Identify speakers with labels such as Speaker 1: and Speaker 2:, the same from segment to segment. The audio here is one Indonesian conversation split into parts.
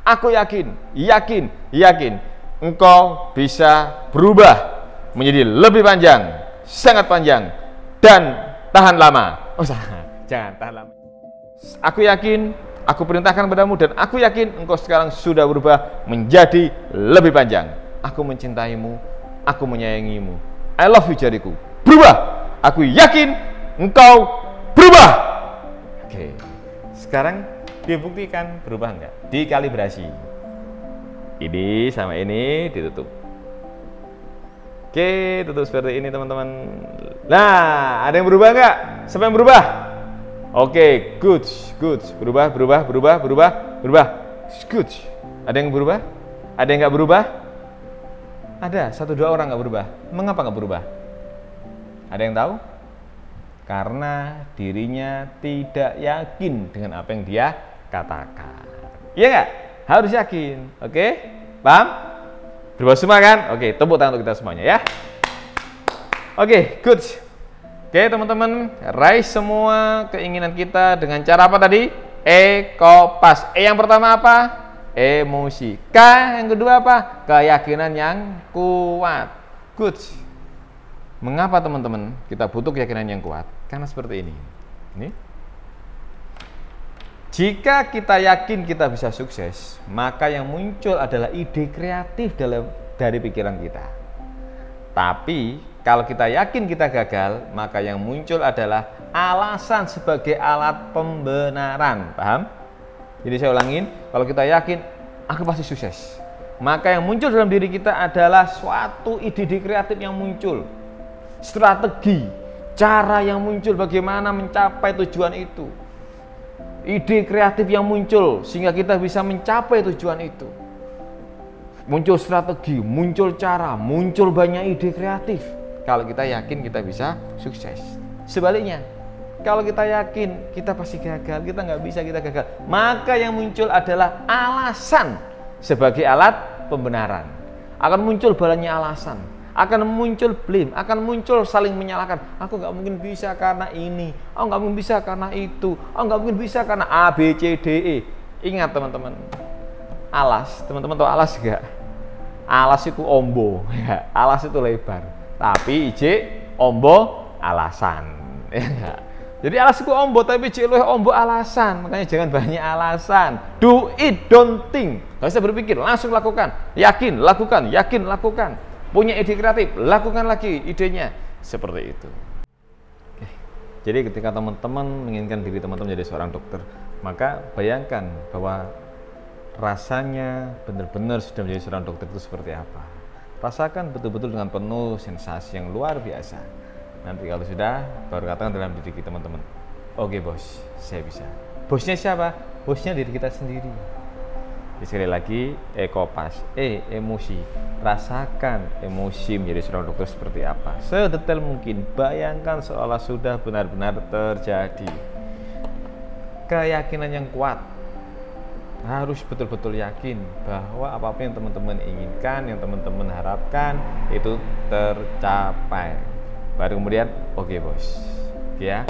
Speaker 1: Aku yakin, yakin engkau bisa berubah menjadi lebih panjang, sangat panjang, dan tahan lama. Oh, jangan tahan lama. Aku yakin, aku perintahkan padamu, dan aku yakin engkau sekarang sudah berubah menjadi lebih panjang. Aku mencintaimu, aku menyayangimu. I love you jariku. Berubah. Aku yakin engkau berubah. Oke. Sekarang dibuktikan berubah enggak? Dikalibrasi. Ini sama ini ditutup. Oke, tutup seperti ini teman-teman. Nah, ada yang berubah enggak? Siapa yang berubah? Oke, good. Berubah. Good. Ada yang berubah? Ada yang enggak berubah? Ada, 1-2 orang nggak berubah. Mengapa nggak berubah? Ada yang tahu? Karena dirinya tidak yakin dengan apa yang dia katakan. Iya nggak? Harus yakin. Oke? Paham? Berubah semua kan? Oke, tepuk tangan untuk kita semuanya ya. Oke, good. Oke teman-teman, raih semua keinginan kita dengan cara apa tadi? Kopas. Yang pertama apa? Emosi. K yang kedua apa? Keyakinan yang kuat. Good. Mengapa teman-teman kita butuh keyakinan yang kuat? Karena seperti ini. Jika kita yakin kita bisa sukses, maka yang muncul adalah ide kreatif dari pikiran kita. Tapi kalau kita yakin kita gagal, maka yang muncul adalah alasan sebagai alat pembenaran. Paham? Jadi saya ulangin, kalau kita yakin aku pasti sukses, maka yang muncul dalam diri kita adalah suatu ide kreatif yang muncul, strategi, cara yang muncul bagaimana mencapai tujuan itu, ide kreatif yang muncul sehingga kita bisa mencapai tujuan itu. Muncul strategi, muncul cara, muncul banyak ide kreatif. Kalau kita yakin kita bisa sukses. Sebaliknya, kalau kita yakin kita pasti gagal, kita nggak bisa, kita gagal, maka yang muncul adalah alasan sebagai alat pembenaran. Akan muncul banyak alasan, akan muncul blame, akan muncul saling menyalahkan. Aku nggak mungkin bisa karena ini, aku nggak mungkin bisa karena itu, aku nggak mungkin bisa karena A, B, C, D, E. Ingat teman-teman, alas, teman-teman tahu alas nggak? Alas itu ombo, ya. Alas itu lebar, tapi ije ombo alasan, ya enggak? Jadi alas itu ombo, tapi ciluh ombo alasan. Makanya jangan banyak alasan. Do it, don't think. Gak usah berpikir, langsung lakukan. Yakin, lakukan. Yakin, lakukan. Punya ide kreatif, lakukan lagi idenya. Seperti itu. Oke. Jadi ketika teman-teman menginginkan diri teman-teman menjadi seorang dokter, maka bayangkan bahwa rasanya benar-benar sudah menjadi seorang dokter itu seperti apa. Rasakan betul-betul dengan penuh sensasi yang luar biasa. Nanti kalau sudah, baru katakan dalam diri kita teman-teman, oke bos, saya bisa. Bosnya siapa? Bosnya diri kita sendiri. Sekali lagi, kopas, emosi. Rasakan emosi menjadi seorang dokter seperti apa. Sedetail mungkin, bayangkan seolah sudah benar-benar terjadi. Keyakinan yang kuat. Harus betul-betul yakin bahwa apapun yang teman-teman inginkan, yang teman-teman harapkan, itu tercapai. Baru kemudian, oke bos, ya.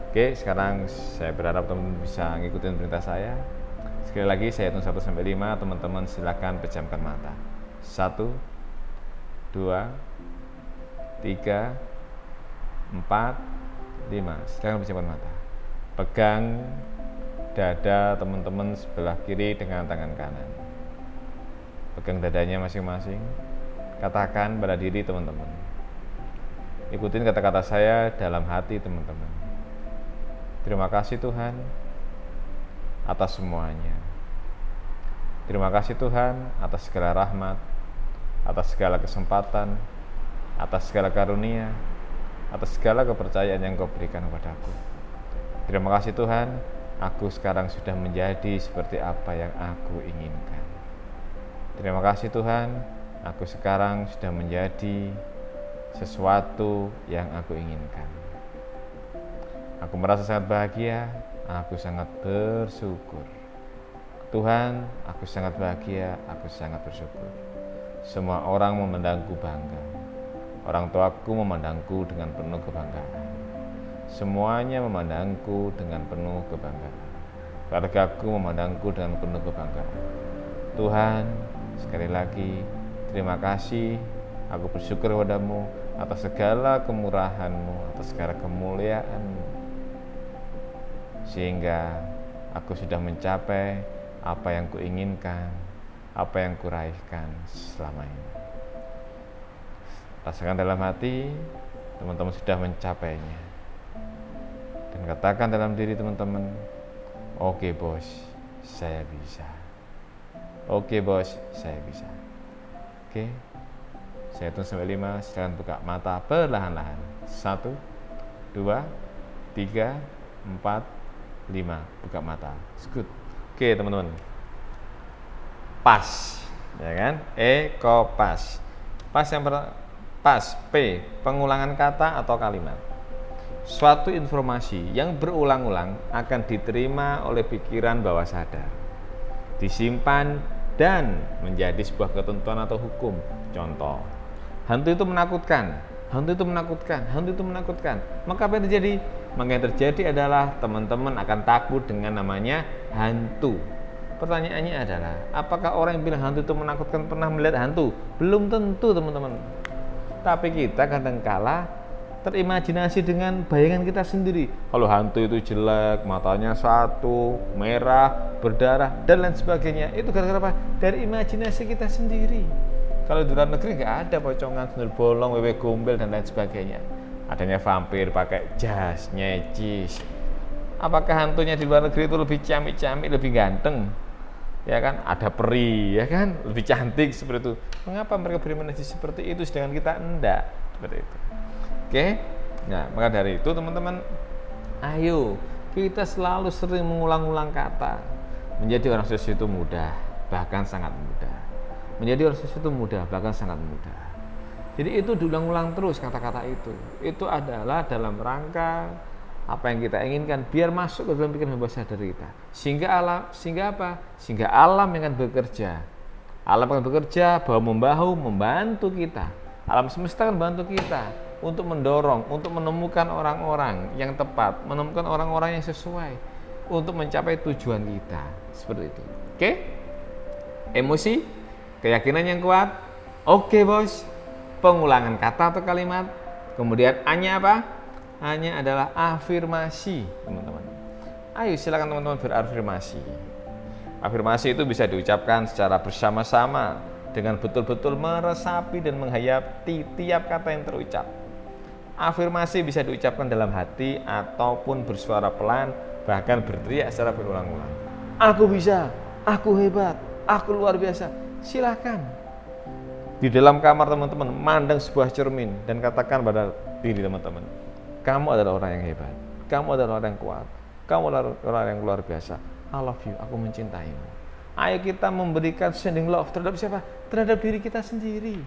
Speaker 1: Oke, sekarang saya berharap teman-teman bisa ngikutin perintah saya. Sekali lagi, saya hitung 1-5, teman-teman silakan pejamkan mata. 1, 2, 3, 4, 5. Silakan pejamkan mata. Pegang dada teman-teman sebelah kiri dengan tangan kanan. Pegang dadanya masing-masing. Katakan pada diri teman-teman. Ikutin kata-kata saya dalam hati teman-teman. Terima kasih Tuhan atas semuanya. Terima kasih Tuhan atas segala rahmat, atas segala kesempatan, atas segala karunia, atas segala kepercayaan yang Kau berikan kepadaku. Terima kasih Tuhan, aku sekarang sudah menjadi seperti apa yang aku inginkan. Terima kasih Tuhan, aku sekarang sudah menjadi sesuatu yang aku inginkan. Aku merasa sangat bahagia, aku sangat bersyukur. Tuhan, aku sangat bahagia, aku sangat bersyukur. Semua orang memandangku bangga. Orang tuaku memandangku dengan penuh kebanggaan. Semuanya memandangku dengan penuh kebanggaan. Keluargaku memandangku dengan penuh kebanggaan. Tuhan, sekali lagi terima kasih, aku bersyukur kepadamu atas segala kemurahan-Mu, atas segala kemuliaan-Mu, sehingga aku sudah mencapai apa yang kuinginkan, apa yang kuraihkan selama ini. Rasakan dalam hati teman-teman sudah mencapainya, dan katakan dalam diri teman-teman, oke bos, saya bisa. Oke bos, saya bisa. Oke, saya hitung sampai 5, silakan buka mata perlahan-lahan. 1, 2, 3, 4, 5, buka mata. Good. Oke teman-teman, pas, ya kan? Pas. Pas yang pas. P, pengulangan kata atau kalimat. Suatu informasi yang berulang-ulang akan diterima oleh pikiran bawah sadar, disimpan dan menjadi sebuah ketentuan atau hukum. Contoh, hantu itu menakutkan, hantu itu menakutkan, hantu itu menakutkan. Maka apa yang terjadi? Maka yang terjadi adalah teman-teman akan takut dengan namanya hantu. Pertanyaannya adalah, apakah orang yang bilang hantu itu menakutkan pernah melihat hantu? Belum tentu teman-teman. Tapi kita kadang-kala terimajinasi dengan bayangan kita sendiri. Kalau hantu itu jelek, matanya satu, merah, berdarah, dan lain sebagainya. Itu gara-gara apa? Dari imajinasi kita sendiri. Kalau di luar negeri nggak ada pocongan, sundel bolong, wewe gombel, dan lain sebagainya. Adanya vampir pakai jas, nyecis. Apakah hantunya di luar negeri itu lebih camik-camik, lebih ganteng? Ya kan, ada peri, ya kan, lebih cantik seperti itu. Mengapa mereka berimajinasi seperti itu sedangkan kita enggak? Seperti itu. Oke, nah maka dari itu teman-teman, ayo kita selalu sering mengulang-ulang kata. Menjadi orang sukses itu mudah, bahkan sangat mudah. Menjadi orang sukses itu mudah, bahkan sangat mudah. Jadi itu diulang-ulang terus kata-kata itu. Itu adalah dalam rangka apa yang kita inginkan biar masuk ke dalam pikiran bawah sadar kita. Sehingga apa? Sehingga alam yang akan bekerja. Alam akan bekerja bahu-membahu membantu kita. Alam semesta akan membantu kita untuk mendorong, untuk menemukan orang-orang yang tepat, menemukan orang-orang yang sesuai untuk mencapai tujuan kita. Seperti itu. Oke? Emosi, keyakinan yang kuat. Oke, bos. Pengulangan kata atau kalimat. Kemudian A-nya apa? A-nya adalah afirmasi, teman-teman. Ayo silakan teman-teman berafirmasi. Afirmasi itu bisa diucapkan secara bersama-sama dengan betul-betul meresapi dan menghayati tiap kata yang terucap. Afirmasi bisa diucapkan dalam hati ataupun bersuara pelan, bahkan berteriak secara berulang-ulang. Aku bisa, aku hebat, aku luar biasa. Silakan. Di dalam kamar teman-teman, mandang sebuah cermin dan katakan pada diri teman-teman, kamu adalah orang yang hebat, kamu adalah orang yang kuat, kamu adalah orang yang luar biasa. I love you, aku mencintaimu. Ayo kita memberikan sending love terhadap siapa? Terhadap diri kita sendiri.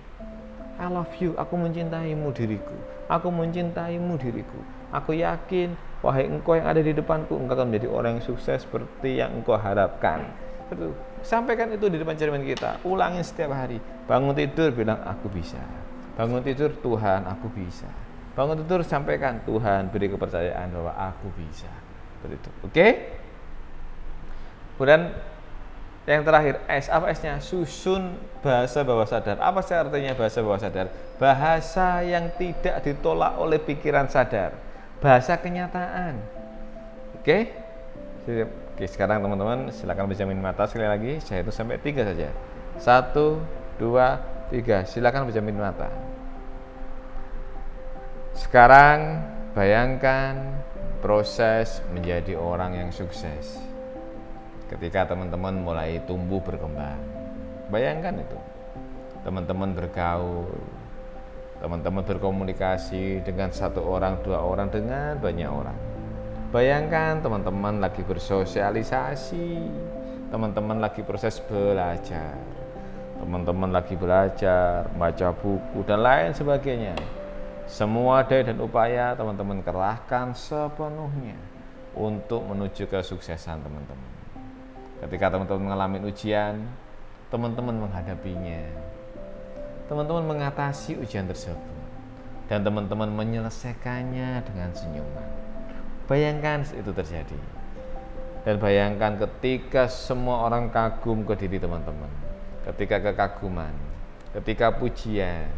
Speaker 1: I love you, aku mencintaimu diriku. Aku mencintaimu diriku. Aku yakin, wahai engkau yang ada di depanku, engkau akan menjadi orang yang sukses seperti yang engkau harapkan. Betul. Sampaikan itu di depan cermin kita. Ulangin setiap hari. Bangun tidur bilang aku bisa. Bangun tidur, Tuhan aku bisa. Bangun tidur sampaikan, Tuhan beri kepercayaan bahwa aku bisa. Seperti itu. Oke? Kemudian yang terakhir, S. Apa S-nya? Susun bahasa bawah sadar. Apa sih artinya bahasa bawah sadar? Bahasa yang tidak ditolak oleh pikiran sadar. Bahasa kenyataan. Oke? Oke, sekarang teman-teman silakan berjamin mata sekali lagi. Saya hitung sampai 3 saja. 1, 2, 3. Silakan berjamin mata. Sekarang bayangkan proses menjadi orang yang sukses. Ketika teman-teman mulai tumbuh berkembang, bayangkan itu. Teman-teman bergaul, teman-teman berkomunikasi dengan 1 orang, 2 orang, dengan banyak orang. Bayangkan teman-teman lagi bersosialisasi, teman-teman lagi proses belajar, teman-teman lagi belajar, baca buku, dan lain sebagainya. Semua daya dan upaya teman-teman kerahkan sepenuhnya untuk menuju kesuksesan teman-teman. Ketika teman-teman mengalami ujian, teman-teman menghadapinya, teman-teman mengatasi ujian tersebut, dan teman-teman menyelesaikannya dengan senyuman. Bayangkan itu terjadi. Dan bayangkan ketika semua orang kagum ke diri teman-teman. ketika kekaguman, ketika pujian,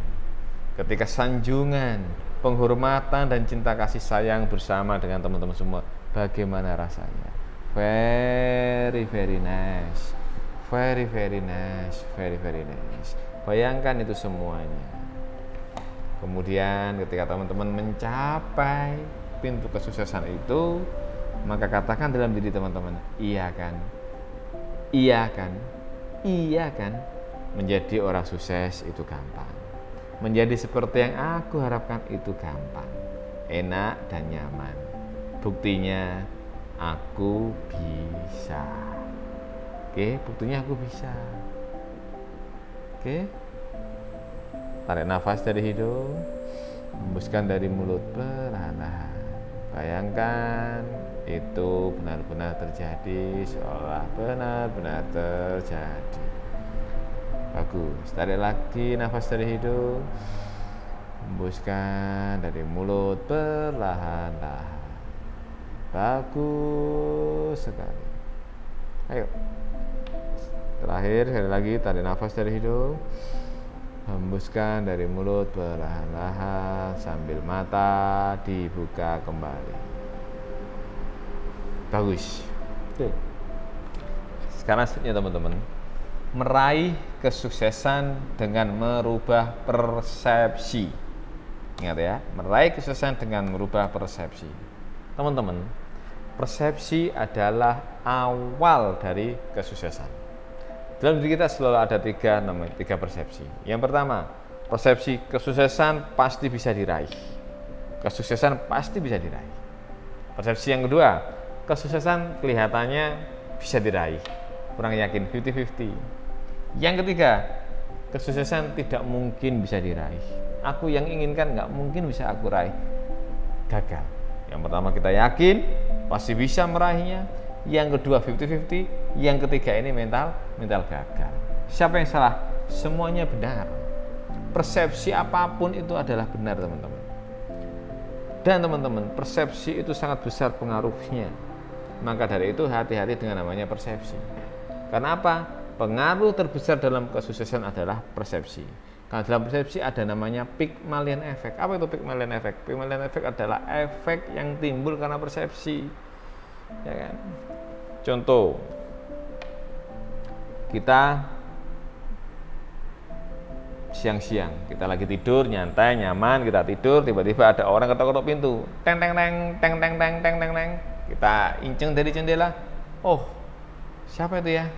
Speaker 1: ketika sanjungan, penghormatan dan cinta kasih sayang bersama dengan teman-teman semua. Bagaimana rasanya? Very very nice. Very very nice, very very nice. Bayangkan itu semuanya. Kemudian ketika teman-teman mencapai pintu kesuksesan itu, maka katakan dalam diri teman-teman, iya kan? Iya kan? Iya kan? Menjadi orang sukses itu gampang. Menjadi seperti yang aku harapkan itu gampang. Enak dan nyaman. Buktinya aku bisa. Oke, buktinya aku bisa. Oke. Tarik nafas dari hidung, hembuskan dari mulut perlahan-lahan. Bayangkan itu benar-benar terjadi, seolah benar-benar terjadi. Bagus. Tarik lagi nafas dari hidung, hembuskan dari mulut perlahan-lahan. Bagus sekali. Ayo. Terakhir sekali lagi, tarik nafas dari hidung, hembuskan dari mulut perlahan-lahan sambil mata dibuka kembali. Bagus. Oke. Sekarang selanjutnya teman-teman, meraih kesuksesan dengan merubah persepsi. Ingat ya, meraih kesuksesan dengan merubah persepsi. Teman-teman, persepsi adalah awal dari kesuksesan. Dalam diri kita selalu ada tiga persepsi. Yang pertama, persepsi kesuksesan pasti bisa diraih. Kesuksesan pasti bisa diraih. Persepsi yang kedua, kesuksesan kelihatannya bisa diraih. Kurang yakin, 50-50. Yang ketiga, kesuksesan tidak mungkin bisa diraih. Aku yang inginkan nggak mungkin bisa aku raih. Gagal. Yang pertama kita yakin pasti bisa meraihnya. Yang kedua 50-50, yang ketiga ini mental gagal. Siapa yang salah? Semuanya benar. Persepsi apapun itu adalah benar teman-teman. Dan teman-teman, persepsi itu sangat besar pengaruhnya. Maka dari itu hati-hati dengan namanya persepsi. Karena apa? Pengaruh terbesar dalam kesuksesan adalah persepsi. Karena dalam persepsi ada namanya Pygmalion Effect. Apa itu Pygmalion Effect? Pygmalion Effect adalah efek yang timbul karena persepsi. Ya kan? Contoh, kita siang-siang, kita lagi tidur, nyantai, nyaman, kita tidur, tiba-tiba ada orang ketok-ketok pintu, teng teng teng teng teng teng teng teng teng. Kita inceng dari jendela, oh siapa itu ya?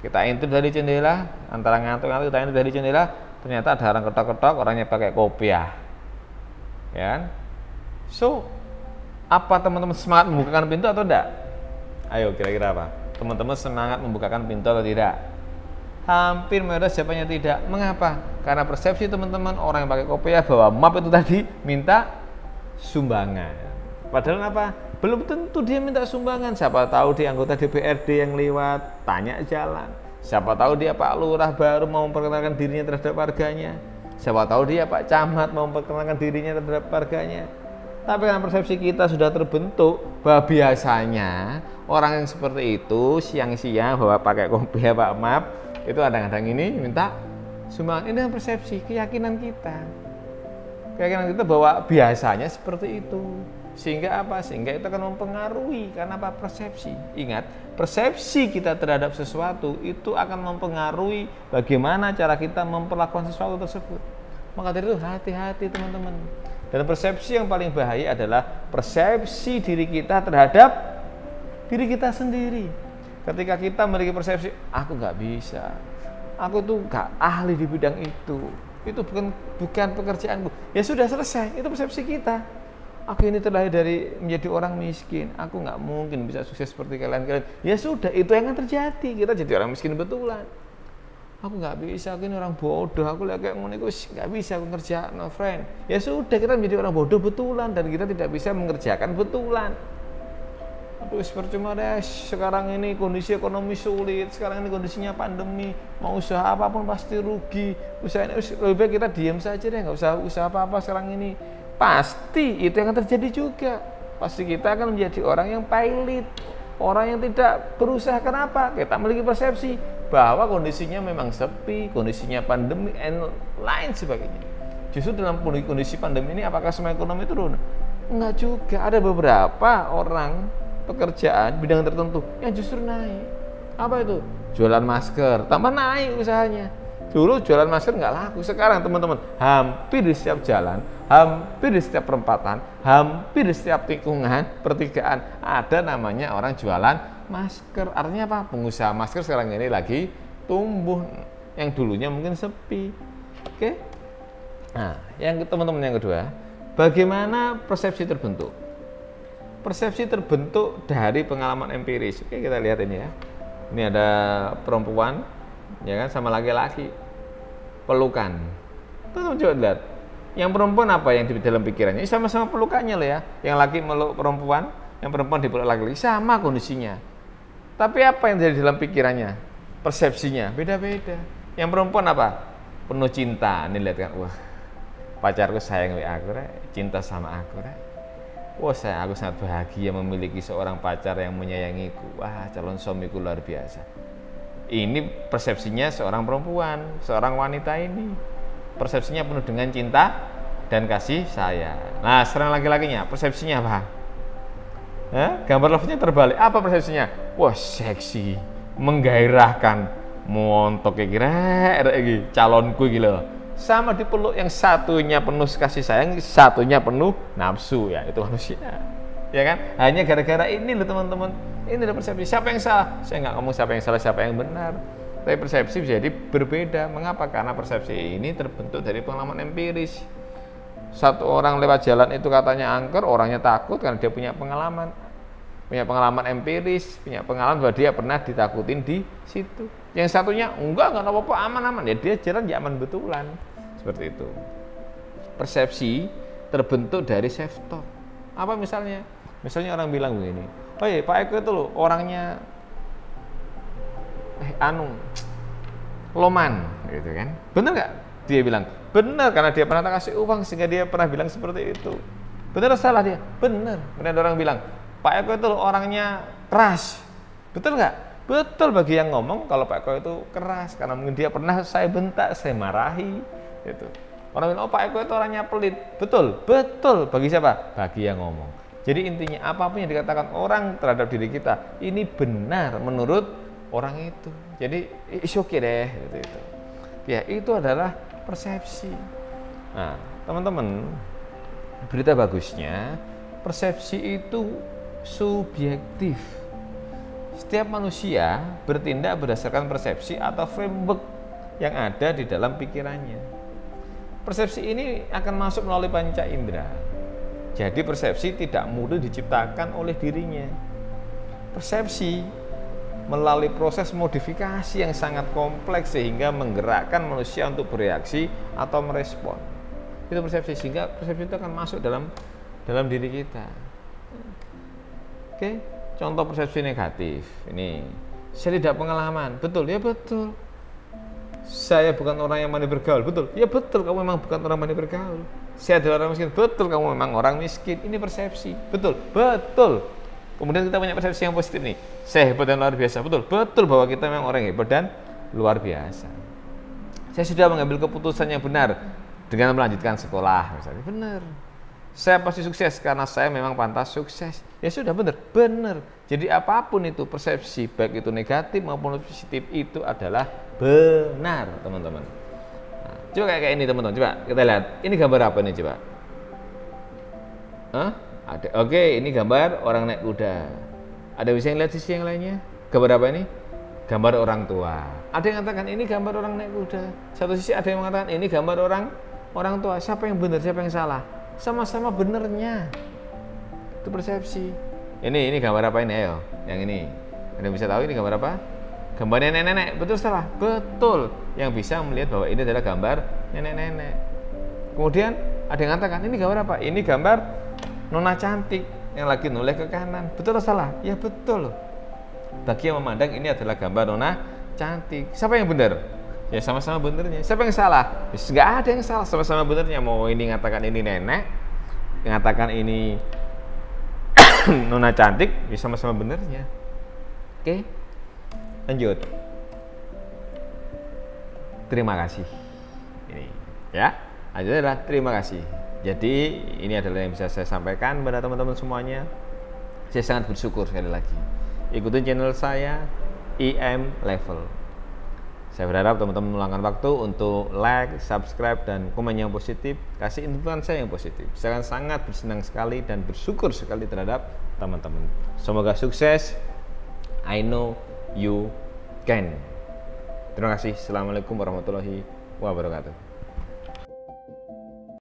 Speaker 1: Kita intip dari jendela, antara ngantuk-ngantuk kita intip dari jendela, ternyata ada orang ketok-ketok, orangnya pakai kopiah, ya kan? So, apa teman-teman semangat membukakan pintu atau enggak? Ayo kira-kira apa? Teman-teman semangat membukakan pintu atau tidak? Hampir mayoritas jawabannya tidak. Mengapa? Karena persepsi teman-teman orang yang pakai kopiah bahwa map itu tadi minta sumbangan. Padahal apa? Belum tentu dia minta sumbangan. Siapa tahu dia anggota DPRD yang lewat, tanya jalan. Siapa tahu dia Pak Lurah baru mau memperkenalkan dirinya terhadap warganya. Siapa tahu dia Pak Camat mau memperkenalkan dirinya terhadap warganya. Tapi karena persepsi kita sudah terbentuk bahwa biasanya orang yang seperti itu siang-siang bawa pakai kopiah Pak Map itu kadang-kadang ini minta sumbangan. Ini adalah persepsi, keyakinan kita. Keyakinan kita bahwa biasanya seperti itu. Sehingga apa? Sehingga itu akan mempengaruhi. Karena apa? Persepsi. Ingat, persepsi kita terhadap sesuatu itu akan mempengaruhi bagaimana cara kita memperlakukan sesuatu tersebut. Maka dari itu hati-hati teman-teman. Dan persepsi yang paling bahaya adalah persepsi diri kita terhadap diri kita sendiri. Ketika kita memiliki persepsi, aku nggak bisa, aku tuh nggak ahli di bidang itu bukan pekerjaanku. Ya sudah selesai, itu persepsi kita. Aku ini terlahir dari menjadi orang miskin, aku nggak mungkin bisa sukses seperti kalian. Ya sudah, itu yang akan terjadi. Kita jadi orang miskin betulan. Aku nggak bisa, aku ini orang bodoh, aku lihat kayak ngene nggak bisa aku kerja, no friend. Ya sudah, kita menjadi orang bodoh betulan dan kita tidak bisa mengerjakan betulan. Aduh, percuma deh, sekarang ini kondisi ekonomi sulit, sekarang ini kondisinya pandemi, mau usaha apapun pasti rugi. Usaha ini lebih baik kita diam saja deh, nggak usah usaha apa-apa sekarang ini. Pasti itu yang akan terjadi juga. Pasti kita akan menjadi orang yang pailit, orang yang tidak berusaha. Kenapa? Kita memiliki persepsi bahwa kondisinya memang sepi, kondisinya pandemi, and lain sebagainya. Justru dalam kondisi pandemi ini apakah semua ekonomi turun? Enggak juga, ada beberapa orang pekerjaan bidang tertentu yang justru naik. Apa itu? Jualan masker, tambah naik usahanya. Dulu jualan masker nggak laku, sekarang teman-teman hampir di setiap jalan, hampir di setiap perempatan, hampir di setiap tikungan, pertigaan ada namanya orang jualan masker. Artinya apa? Pengusaha masker sekarang ini lagi tumbuh, yang dulunya mungkin sepi. Oke? Nah, yang teman-teman yang kedua, bagaimana persepsi terbentuk? Persepsi terbentuk dari pengalaman empiris. Oke, kita lihat ini ya. Ini ada perempuan, ya kan, sama laki-laki pelukan. Teman-teman coba lihat. Yang perempuan apa yang di dalam pikirannya? Sama-sama pelukannya loh ya. Yang laki meluk perempuan, yang perempuan dipeluk laki-laki, sama kondisinya. Tapi apa yang terjadi dalam pikirannya? Persepsinya beda-beda. Yang perempuan apa? Penuh cinta. Ini lihat kan, wah, pacarku sayang aku, cinta sama aku, wah, aku sangat bahagia memiliki seorang pacar yang menyayangiku. Wah, calon suamiku luar biasa. Ini persepsinya seorang perempuan, seorang wanita ini. Persepsinya penuh dengan cinta dan kasih sayang. Nah, seorang laki-lakinya, persepsinya apa? Gambar love-nya terbalik. Apa persepsinya? Wah, seksi, menggairahkan, montok kira calonku gitu. Sama dipeluk, yang satunya penuh kasih sayang, satunya penuh nafsu, ya itu manusia. Ya kan? Hanya gara-gara ini loh teman-teman. Ini adalah persepsi. Siapa yang salah? Saya nggak ngomong siapa yang salah, siapa yang benar. Tapi persepsi bisa jadi berbeda. Mengapa? Karena persepsi ini terbentuk dari pengalaman empiris. Satu orang lewat jalan itu katanya angker, orangnya takut karena dia punya pengalaman. Punya pengalaman empiris, punya pengalaman bahwa dia pernah ditakutin di situ. Yang satunya enggak apa-apa, aman-aman. Ya dia jalan ya aman betulan. Seperti itu. Persepsi terbentuk dari self-talk. Apa misalnya? Misalnya orang bilang begini, oh iya Pak Eko itu loh orangnya loman gitu kan. Bener nggak? Dia bilang bener karena dia pernah kasih uang sehingga dia pernah bilang seperti itu. Bener atau salah dia? Bener. Kemudian orang bilang Pak Eko itu loh orangnya keras. Betul nggak? Betul bagi yang ngomong kalau Pak Eko itu keras karena mungkin dia pernah saya bentak, saya marahi gitu. Orang bilang oh Pak Eko itu orangnya pelit. Betul, betul bagi siapa? Bagi yang ngomong. Jadi intinya apapun yang dikatakan orang terhadap diri kita ini benar menurut orang itu. Jadi it's okay deh gitu. Ya itu adalah persepsi. Nah teman-teman, berita bagusnya persepsi itu subjektif. Setiap manusia bertindak berdasarkan persepsi atau framework yang ada di dalam pikirannya. Persepsi ini akan masuk melalui panca indera. Jadi persepsi tidak mudah diciptakan oleh dirinya. Persepsi melalui proses modifikasi yang sangat kompleks sehingga menggerakkan manusia untuk bereaksi atau merespon. Itu persepsi, sehingga persepsi itu akan masuk dalam diri kita. Oke, contoh persepsi negatif. Ini, saya tidak pengalaman. Betul, ya betul. Saya bukan orang yang pandai bergaul. Betul, ya betul, kamu memang bukan orang pandai bergaul. Saya adalah orang miskin. Betul, kamu memang orang miskin. Ini persepsi. Betul, betul. Kemudian kita punya persepsi yang positif nih. Saya hebat dan luar biasa. Betul, betul bahwa kita memang orang yang hebat dan luar biasa. Saya sudah mengambil keputusan yang benar dengan melanjutkan sekolah. Misalnya, benar. Saya pasti sukses karena saya memang pantas sukses. Ya sudah, benar, benar. Jadi apapun itu persepsi, baik itu negatif maupun positif, itu adalah benar, teman-teman. Nah, coba kayak ini, teman-teman. Coba kita lihat. Ini gambar apa nih, coba? Ada. Oke, ini gambar orang naik kuda. Ada bisa yang lihat sisi yang lainnya? Gambar apa ini? Gambar orang tua. Ada yang mengatakan ini gambar orang naik kuda. Satu sisi ada yang mengatakan ini gambar orang tua. Siapa yang benar, siapa yang salah? Sama-sama benernya. Itu persepsi. Ini gambar apa ini? Ayo, yang ini. Anda bisa tahu ini gambar apa? Gambar nenek-nenek. Betul salah? Betul. Yang bisa melihat bahwa ini adalah gambar nenek-nenek. Kemudian ada yang mengatakan ini gambar apa? Ini gambar nona cantik yang lagi noleh ke kanan. Betul atau salah? Ya betul. Bagi yang memandang ini adalah gambar nona cantik. Siapa yang benar? Ya sama-sama benernya. Siapa yang salah? Ya, nggak ada yang salah, sama-sama benernya. Mau ini ngatakan ini nenek, ngatakan ini nona cantik, ya sama-sama benernya. Oke, lanjut. terima kasih. Ini ya, akhirnya adalah terima kasih. Jadi ini adalah yang bisa saya sampaikan kepada teman-teman semuanya. Saya sangat bersyukur sekali lagi. Ikutin channel saya IM Level. Saya berharap teman-teman meluangkan waktu untuk like, subscribe, dan komen yang positif, kasih influencer yang positif. Saya akan sangat bersenang sekali dan bersyukur sekali terhadap teman-teman. Semoga sukses. I know you can. Terima kasih. Assalamualaikum warahmatullahi wabarakatuh.